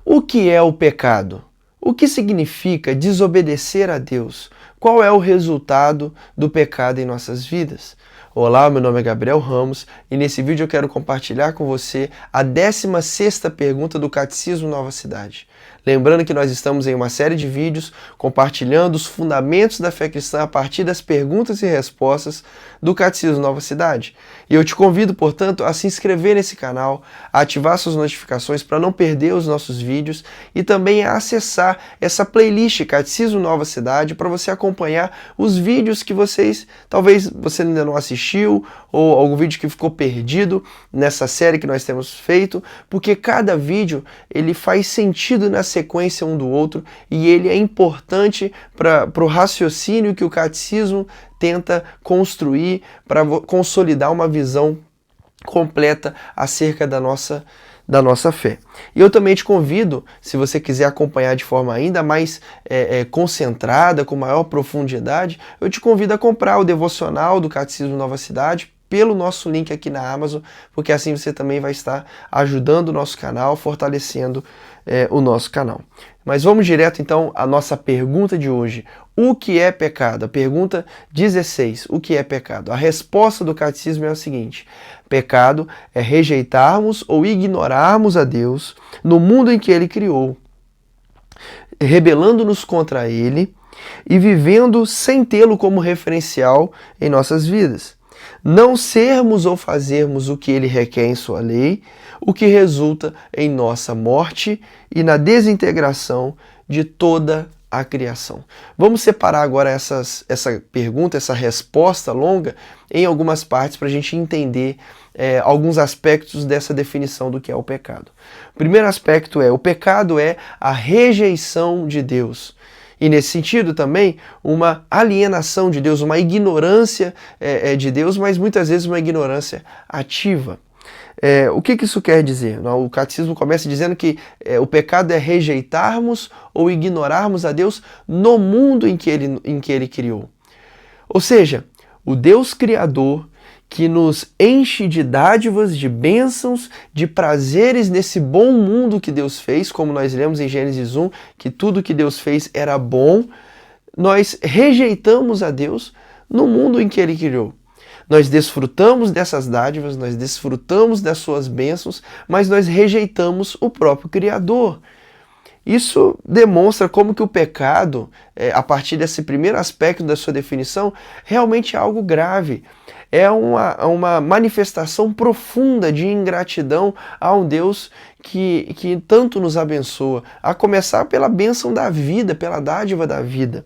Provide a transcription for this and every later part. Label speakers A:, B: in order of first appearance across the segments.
A: O que é o pecado? O que significa desobedecer a Deus? Qual é o resultado do pecado em nossas vidas? Olá, meu nome é Gabriel Ramos e nesse vídeo eu quero compartilhar com você a 16ª pergunta do Catecismo Nova Cidade. Lembrando que nós estamos em uma série de vídeos compartilhando os fundamentos da fé cristã a partir das perguntas e respostas do Catecismo Nova Cidade. E eu te convido, portanto, a se inscrever nesse canal, a ativar suas notificações para não perder os nossos vídeos e também a acessar essa playlist Catecismo Nova Cidade para você acompanhar os vídeos que talvez você ainda não assistiu ou algum vídeo que ficou perdido nessa série que nós temos feito, porque cada vídeo ele faz sentido na sequência um do outro e ele é importante para o raciocínio que o catecismo tenta construir para consolidar uma visão completa acerca da nossa fé. E eu também te convido, se você quiser acompanhar de forma ainda mais concentrada, com maior profundidade, eu te convido a comprar o devocional do Catecismo Nova Cidade pelo nosso link aqui na Amazon, porque assim você também vai estar ajudando o nosso canal, fortalecendo o nosso canal. Mas vamos direto então à nossa pergunta de hoje. O que é pecado? A pergunta 16. O que é pecado? A resposta do catecismo é a seguinte: pecado é rejeitarmos ou ignorarmos a Deus no mundo em que Ele criou, rebelando-nos contra Ele e vivendo sem tê-lo como referencial em nossas vidas. Não sermos ou fazermos o que Ele requer em sua lei, o que resulta em nossa morte e na desintegração de toda a criação. Vamos separar agora essa pergunta, essa resposta longa, em algumas partes para a gente entender alguns aspectos dessa definição do que é o pecado. O primeiro aspecto o pecado é a rejeição de Deus. E nesse sentido também uma alienação de Deus, uma ignorância de Deus, mas muitas vezes uma ignorância ativa. O que isso quer dizer? O catecismo começa dizendo que o pecado é rejeitarmos ou ignorarmos a Deus no mundo em que Ele criou. Ou seja, o Deus Criador que nos enche de dádivas, de bênçãos, de prazeres nesse bom mundo que Deus fez, como nós lemos em Gênesis 1, que tudo que Deus fez era bom, nós rejeitamos a Deus no mundo em que Ele criou. Nós desfrutamos dessas dádivas, nós desfrutamos das suas bênçãos, mas nós rejeitamos o próprio Criador. Isso demonstra como que o pecado, a partir desse primeiro aspecto da sua definição, realmente é algo grave. É uma manifestação profunda de ingratidão a um Deus que tanto nos abençoa, a começar pela bênção da vida, pela dádiva da vida.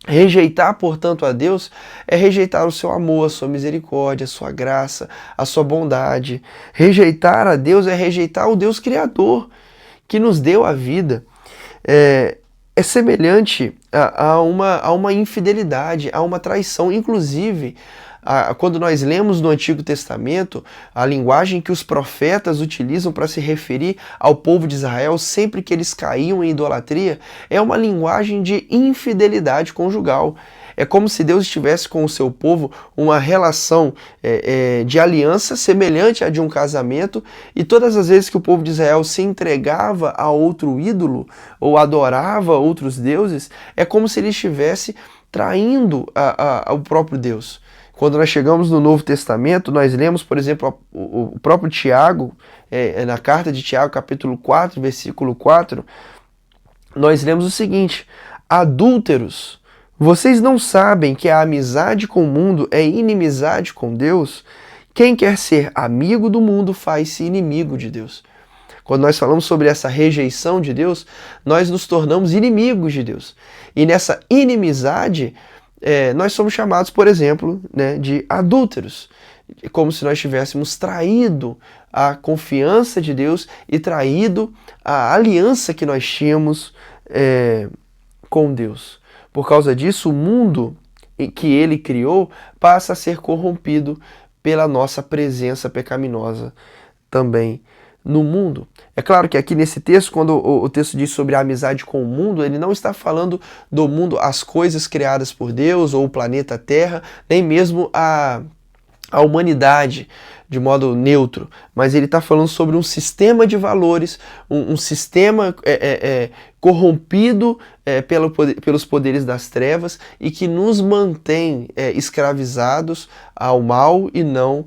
A: Rejeitar, portanto, a Deus é rejeitar o seu amor, a sua misericórdia, a sua graça, a sua bondade. Rejeitar a Deus é rejeitar o Deus Criador, que nos deu a vida. É semelhante a uma infidelidade, a uma traição. Inclusive, quando nós lemos no Antigo Testamento, a linguagem que os profetas utilizam para se referir ao povo de Israel sempre que eles caíam em idolatria, é uma linguagem de infidelidade conjugal. É como se Deus estivesse com o seu povo uma relação de aliança semelhante à de um casamento, e todas as vezes que o povo de Israel se entregava a outro ídolo ou adorava outros deuses, é como se ele estivesse traindo o próprio Deus. Quando nós chegamos no Novo Testamento, nós lemos, por exemplo, o próprio Tiago, na carta de Tiago, capítulo 4, versículo 4, nós lemos o seguinte: adúlteros, vocês não sabem que a amizade com o mundo é inimizade com Deus? Quem quer ser amigo do mundo faz-se inimigo de Deus. Quando nós falamos sobre essa rejeição de Deus, nós nos tornamos inimigos de Deus. E nessa inimizade, nós somos chamados, por exemplo, de adúlteros, como se nós tivéssemos traído a confiança de Deus e traído a aliança que nós tínhamos com Deus. Por causa disso, o mundo que Ele criou passa a ser corrompido pela nossa presença pecaminosa também no mundo. É claro que aqui nesse texto, quando o texto diz sobre a amizade com o mundo, ele não está falando do mundo, as coisas criadas por Deus, ou o planeta Terra, nem mesmo a humanidade, de modo neutro, mas ele está falando sobre um sistema de valores, um sistema corrompido pelos poderes das trevas e que nos mantém escravizados ao mal e não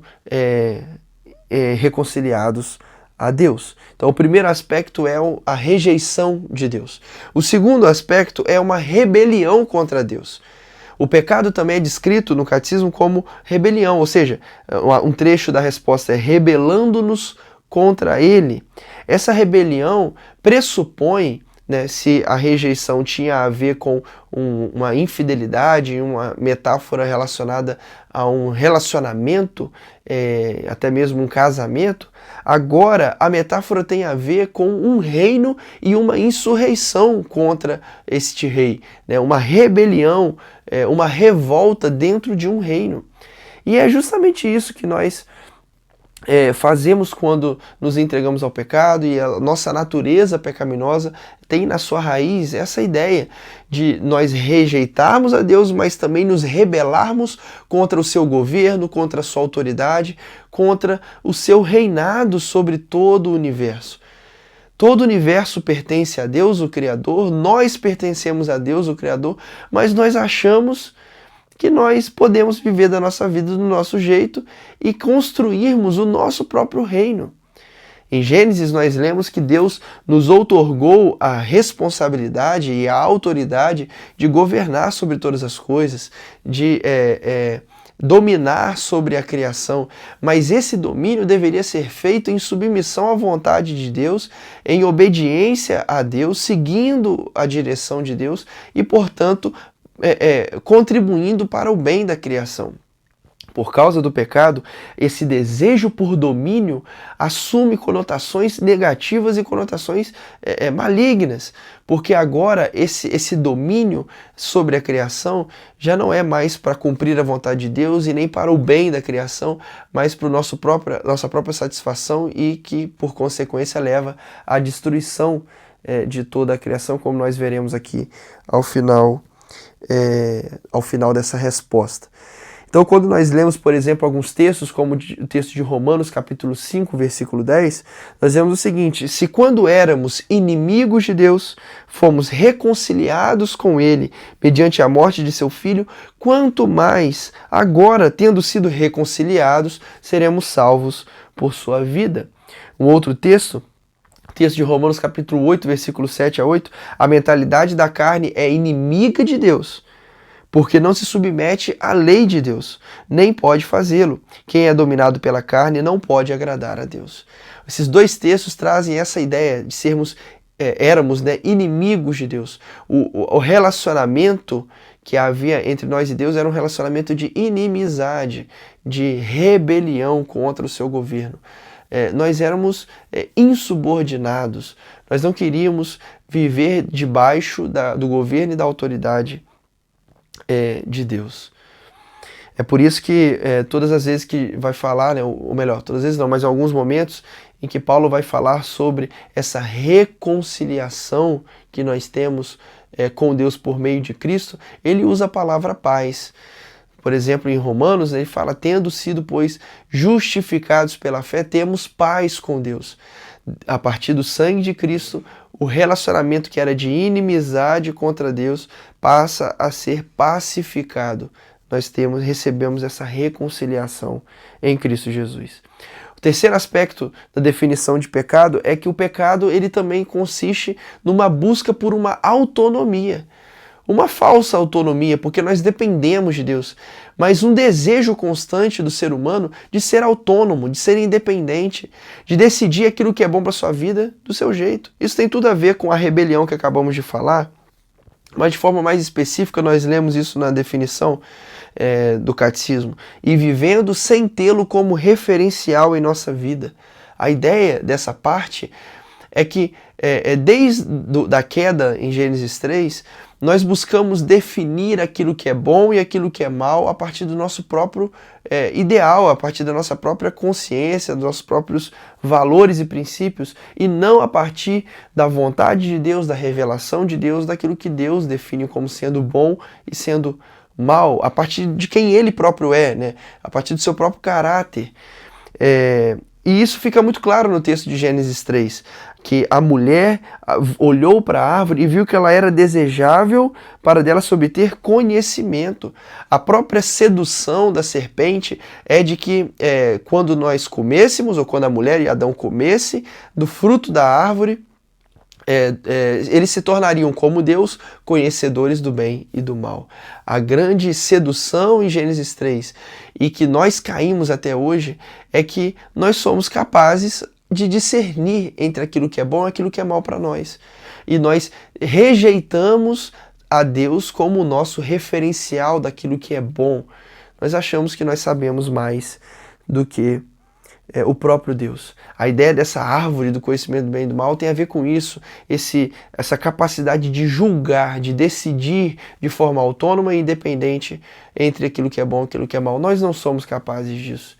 A: reconciliados a Deus. Então o primeiro aspecto é a rejeição de Deus. O segundo aspecto é uma rebelião contra Deus. O pecado também é descrito no catecismo como rebelião, ou seja, um trecho da resposta é rebelando-nos contra ele. Essa rebelião pressupõe, né, se a rejeição tinha a ver com uma infidelidade, uma metáfora relacionada a um relacionamento, até mesmo um casamento, agora a metáfora tem a ver com um reino e uma insurreição contra este rei, né, uma rebelião, uma revolta dentro de um reino. E é justamente isso que nós fazemos quando nos entregamos ao pecado, e a nossa natureza pecaminosa tem na sua raiz essa ideia de nós rejeitarmos a Deus, mas também nos rebelarmos contra o seu governo, contra a sua autoridade, contra o seu reinado sobre todo o universo. Todo o universo pertence a Deus, o Criador, nós pertencemos a Deus, o Criador, mas nós achamos que nós podemos viver da nossa vida do nosso jeito e construirmos o nosso próprio reino. Em Gênesis nós lemos que Deus nos outorgou a responsabilidade e a autoridade de governar sobre todas as coisas, de dominar sobre a criação, mas esse domínio deveria ser feito em submissão à vontade de Deus, em obediência a Deus, seguindo a direção de Deus e, portanto, contribuindo para o bem da criação. Por causa do pecado, esse desejo por domínio assume conotações negativas e conotações malignas, porque agora esse domínio sobre a criação já não é mais para cumprir a vontade de Deus e nem para o bem da criação, mas para nossa própria satisfação e que, por consequência, leva à destruição de toda a criação, como nós veremos aqui ao final dessa resposta. Então, quando nós lemos, por exemplo, alguns textos, como o texto de Romanos, capítulo 5, versículo 10, nós vemos o seguinte: se quando éramos inimigos de Deus, fomos reconciliados com Ele mediante a morte de seu Filho, quanto mais, agora, tendo sido reconciliados, seremos salvos por sua vida. Um outro texto de Romanos, capítulo 8, versículo 7 a 8, a mentalidade da carne é inimiga de Deus, porque não se submete à lei de Deus, nem pode fazê-lo. Quem é dominado pela carne não pode agradar a Deus. Esses dois textos trazem essa ideia de éramos inimigos de Deus. O relacionamento que havia entre nós e Deus era um relacionamento de inimizade, de rebelião contra o seu governo. Nós éramos insubordinados, nós não queríamos viver debaixo do governo e da autoridade de Deus. É por isso que todas as vezes que vai falar, né, ou melhor, todas as vezes não, mas em alguns momentos em que Paulo vai falar sobre essa reconciliação que nós temos com Deus por meio de Cristo, ele usa a palavra paz. Por exemplo, em Romanos, ele fala: tendo sido, pois, justificados pela fé, temos paz com Deus. A partir do sangue de Cristo, o relacionamento que era de inimizade contra Deus passa a ser pacificado. Nós recebemos essa reconciliação em Cristo Jesus. O terceiro aspecto da definição de pecado é que o pecado ele também consiste numa busca por uma autonomia. Uma falsa autonomia, porque nós dependemos de Deus, mas um desejo constante do ser humano de ser autônomo, de ser independente, de decidir aquilo que é bom para a sua vida do seu jeito. Isso tem tudo a ver com a rebelião que acabamos de falar, mas de forma mais específica nós lemos isso na definição do catecismo: e vivendo sem tê-lo como referencial em nossa vida. A ideia dessa parte é que desde a queda em Gênesis 3, nós buscamos definir aquilo que é bom e aquilo que é mal a partir do nosso próprio ideal, a partir da nossa própria consciência, dos nossos próprios valores e princípios, e não a partir da vontade de Deus, da revelação de Deus, daquilo que Deus define como sendo bom e sendo mal, a partir de quem Ele próprio é, né? A partir do seu próprio caráter. E isso fica muito claro no texto de Gênesis 3, que a mulher olhou para a árvore e viu que ela era desejável para dela se obter conhecimento. A própria sedução da serpente é de que quando nós comêssemos, ou quando a mulher e Adão comesse do fruto da árvore, eles se tornariam como Deus, conhecedores do bem e do mal. A grande sedução em Gênesis 3, e que nós caímos até hoje, é que nós somos capazes de discernir entre aquilo que é bom e aquilo que é mal para nós. E nós rejeitamos a Deus como o nosso referencial daquilo que é bom. Nós achamos que nós sabemos mais do que o próprio Deus. A ideia dessa árvore do conhecimento do bem e do mal tem a ver com isso, essa capacidade de julgar, de decidir de forma autônoma e independente entre aquilo que é bom e aquilo que é mal. Nós não somos capazes disso.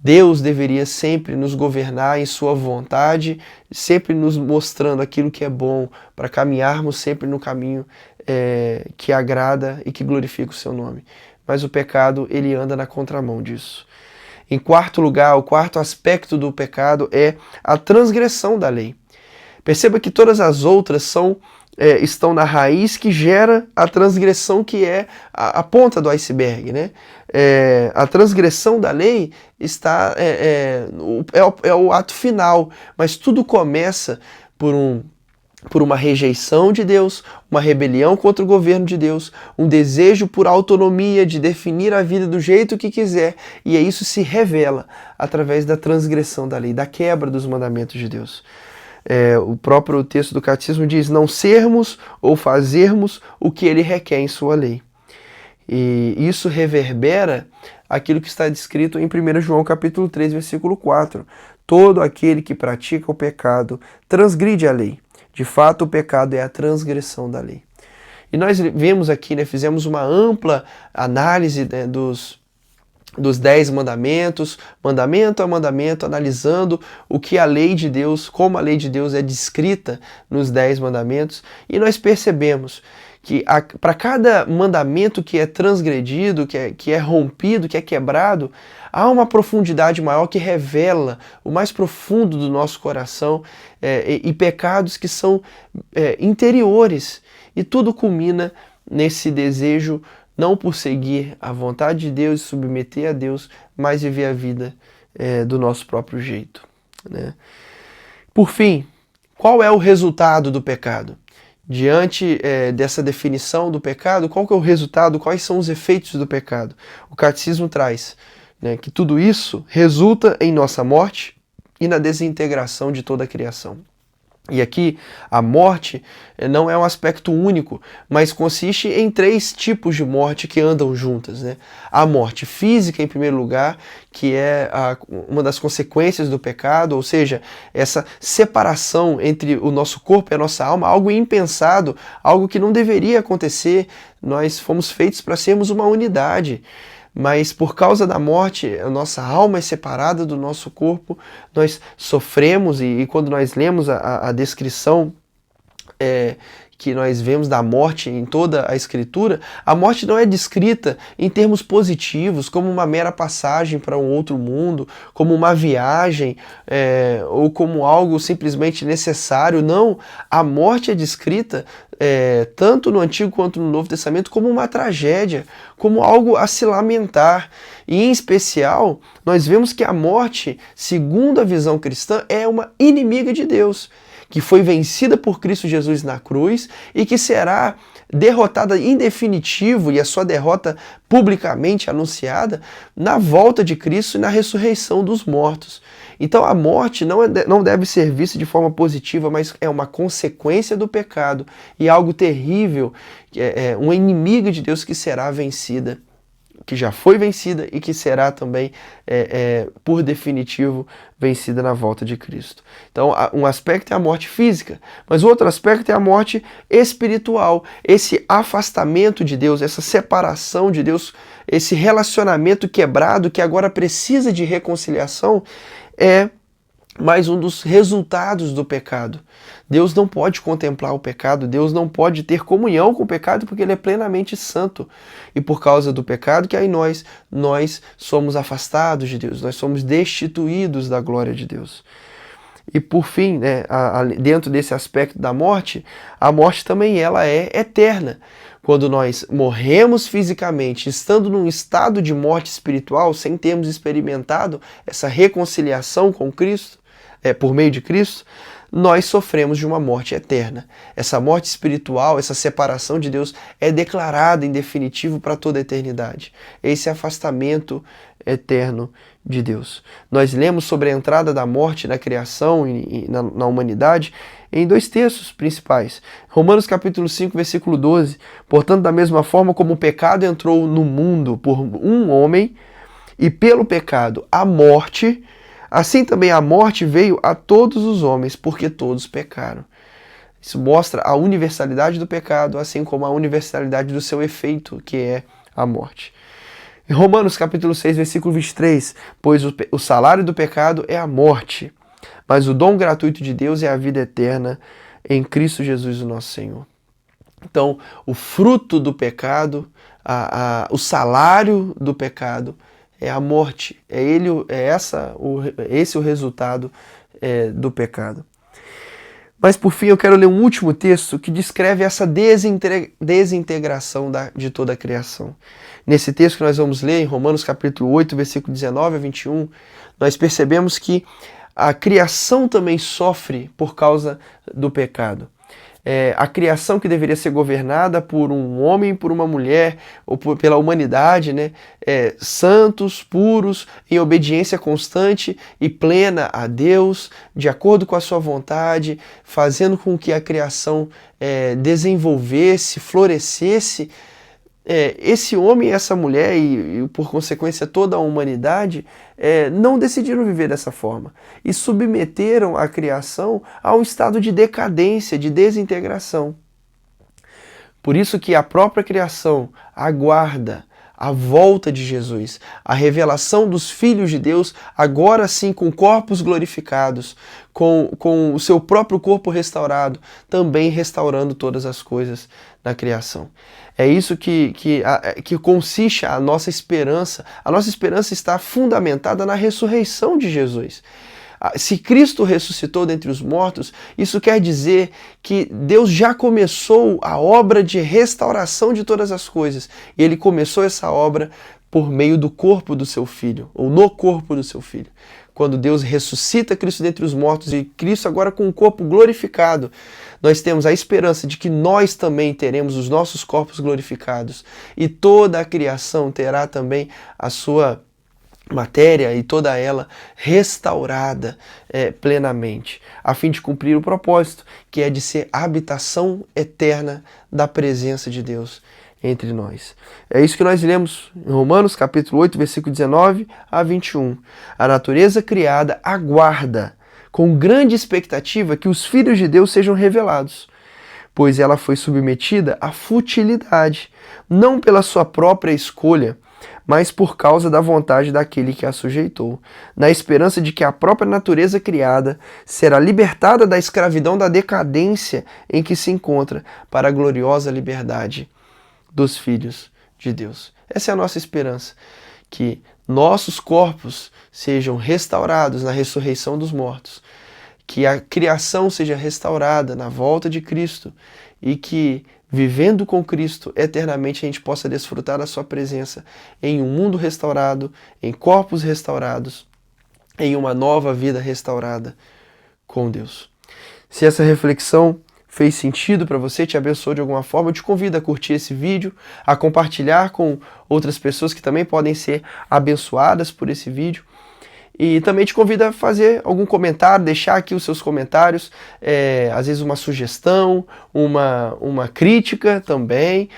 A: Deus deveria sempre nos governar em sua vontade, sempre nos mostrando aquilo que é bom, para caminharmos sempre no caminho que agrada e que glorifica o seu nome. Mas o pecado, ele anda na contramão disso. Em quarto lugar, o quarto aspecto do pecado é a transgressão da lei. Perceba que todas as outras estão na raiz que gera a transgressão, que é a ponta do iceberg, né? A transgressão da lei é o ato final, mas tudo começa por uma rejeição de Deus, uma rebelião contra o governo de Deus, um desejo por autonomia de definir a vida do jeito que quiser, e isso se revela através da transgressão da lei, da quebra dos mandamentos de Deus. O próprio texto do Catecismo diz: não sermos ou fazermos o que ele requer em sua lei. E isso reverbera aquilo que está descrito em 1 João capítulo 3, versículo 4. Todo aquele que pratica o pecado transgride a lei. De fato, o pecado é a transgressão da lei. E nós vemos aqui, fizemos uma ampla análise dos 10 mandamentos, mandamento a mandamento, analisando o que a lei de Deus, como a lei de Deus é descrita nos 10 mandamentos, e nós percebemos que para cada mandamento que é transgredido, que é rompido, que é quebrado, há uma profundidade maior que revela o mais profundo do nosso coração e pecados que são interiores. E tudo culmina nesse desejo não por seguir a vontade de Deus e submeter a Deus, mas viver a vida do nosso próprio jeito, né? Por fim, qual é o resultado do pecado? Diante dessa definição do pecado, qual que é o resultado, quais são os efeitos do pecado? O Catecismo traz, que tudo isso resulta em nossa morte e na desintegração de toda a criação. E aqui a morte não é um aspecto único, mas consiste em 3 tipos de morte que andam juntas, né? A morte física, em primeiro lugar, que é uma das consequências do pecado, ou seja, essa separação entre o nosso corpo e a nossa alma, algo impensado, algo que não deveria acontecer. Nós fomos feitos para sermos uma unidade. Mas por causa da morte, a nossa alma é separada do nosso corpo, nós sofremos, e quando nós lemos a descrição que nós vemos da morte em toda a Escritura, a morte não é descrita em termos positivos, como uma mera passagem para um outro mundo, como uma viagem, ou como algo simplesmente necessário. Não, a morte é descrita tanto no Antigo quanto no Novo Testamento como uma tragédia, como algo a se lamentar. E em especial, nós vemos que a morte, segundo a visão cristã, é uma inimiga de Deus, que foi vencida por Cristo Jesus na cruz e que será derrotada em definitivo, e a sua derrota publicamente anunciada, na volta de Cristo e na ressurreição dos mortos. Então a morte não deve ser vista de forma positiva, mas é uma consequência do pecado e algo terrível, uma inimiga de Deus que será vencida, que já foi vencida e que será também, por definitivo, vencida na volta de Cristo. Então, um aspecto é a morte física, mas o outro aspecto é a morte espiritual. Esse afastamento de Deus, essa separação de Deus, esse relacionamento quebrado que agora precisa de reconciliação, é mas um dos resultados do pecado. Deus não pode contemplar o pecado, Deus não pode ter comunhão com o pecado porque Ele é plenamente santo. E por causa do pecado que aí nós somos afastados de Deus, nós somos destituídos da glória de Deus. E por fim, né, dentro desse aspecto da morte, a morte também ela é eterna. Quando nós morremos fisicamente, estando num estado de morte espiritual, sem termos experimentado essa reconciliação com Cristo, por meio de Cristo, nós sofremos de uma morte eterna. Essa morte espiritual, essa separação de Deus é declarada em definitivo para toda a eternidade. Esse afastamento eterno de Deus. Nós lemos sobre a entrada da morte na criação e na humanidade em dois textos principais. Romanos capítulo 5, versículo 12. Portanto, da mesma forma como o pecado entrou no mundo por um homem, e pelo pecado a morte, assim também a morte veio a todos os homens, porque todos pecaram. Isso mostra a universalidade do pecado, assim como a universalidade do seu efeito, que é a morte. Em Romanos capítulo 6, versículo 23, pois o salário do pecado é a morte, mas o dom gratuito de Deus é a vida eterna em Cristo Jesus, o nosso Senhor. Então, o fruto do pecado, o salário do pecado é a morte. Esse o resultado do pecado. Mas por fim eu quero ler um último texto que descreve essa desintegração de toda a criação. Nesse texto que nós vamos ler, em Romanos capítulo 8, versículo 19 a 21, nós percebemos que a criação também sofre por causa do pecado. A criação que deveria ser governada por um homem, por uma mulher, ou pela humanidade, né? Santos, puros, em obediência constante e plena a Deus, de acordo com a sua vontade, fazendo com que a criação desenvolvesse, florescesse. Esse homem e essa mulher, e por consequência toda a humanidade, não decidiram viver dessa forma e submeteram a criação a um estado de decadência, de desintegração. Por isso que a própria criação aguarda a volta de Jesus, a revelação dos filhos de Deus, agora sim com corpos glorificados, com o seu próprio corpo restaurado, também restaurando todas as coisas na criação. É isso que consiste a nossa esperança. A nossa esperança está fundamentada na ressurreição de Jesus. Se Cristo ressuscitou dentre os mortos, isso quer dizer que Deus já começou a obra de restauração de todas as coisas. E Ele começou essa obra por meio do corpo do seu Filho, ou no corpo do seu Filho. Quando Deus ressuscita Cristo dentre os mortos e Cristo agora com o corpo glorificado, nós temos a esperança de que nós também teremos os nossos corpos glorificados e toda a criação terá também a sua matéria e toda ela restaurada plenamente, a fim de cumprir o propósito, que é de ser a habitação eterna da presença de Deus entre nós. É isso que nós lemos em Romanos capítulo 8, versículo 19 a 21. A natureza criada aguarda com grande expectativa que os filhos de Deus sejam revelados, pois ela foi submetida à futilidade, não pela sua própria escolha, mas por causa da vontade daquele que a sujeitou, na esperança de que a própria natureza criada será libertada da escravidão da decadência em que se encontra para a gloriosa liberdade dos filhos de Deus. Essa é a nossa esperança, que nossos corpos sejam restaurados na ressurreição dos mortos, que a criação seja restaurada na volta de Cristo e que, vivendo com Cristo eternamente, a gente possa desfrutar da sua presença em um mundo restaurado, em corpos restaurados, em uma nova vida restaurada com Deus. Se essa reflexão fez sentido para você, te abençoou de alguma forma, eu te convido a curtir esse vídeo, a compartilhar com outras pessoas que também podem ser abençoadas por esse vídeo. E também te convido a fazer algum comentário, deixar aqui os seus comentários, às vezes uma sugestão, uma crítica também,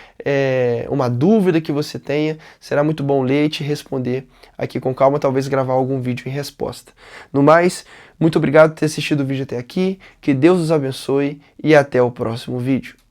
A: uma dúvida que você tenha. Será muito bom ler e te responder aqui com calma, talvez gravar algum vídeo em resposta. No mais, muito obrigado por ter assistido o vídeo até aqui, que Deus os abençoe e até o próximo vídeo.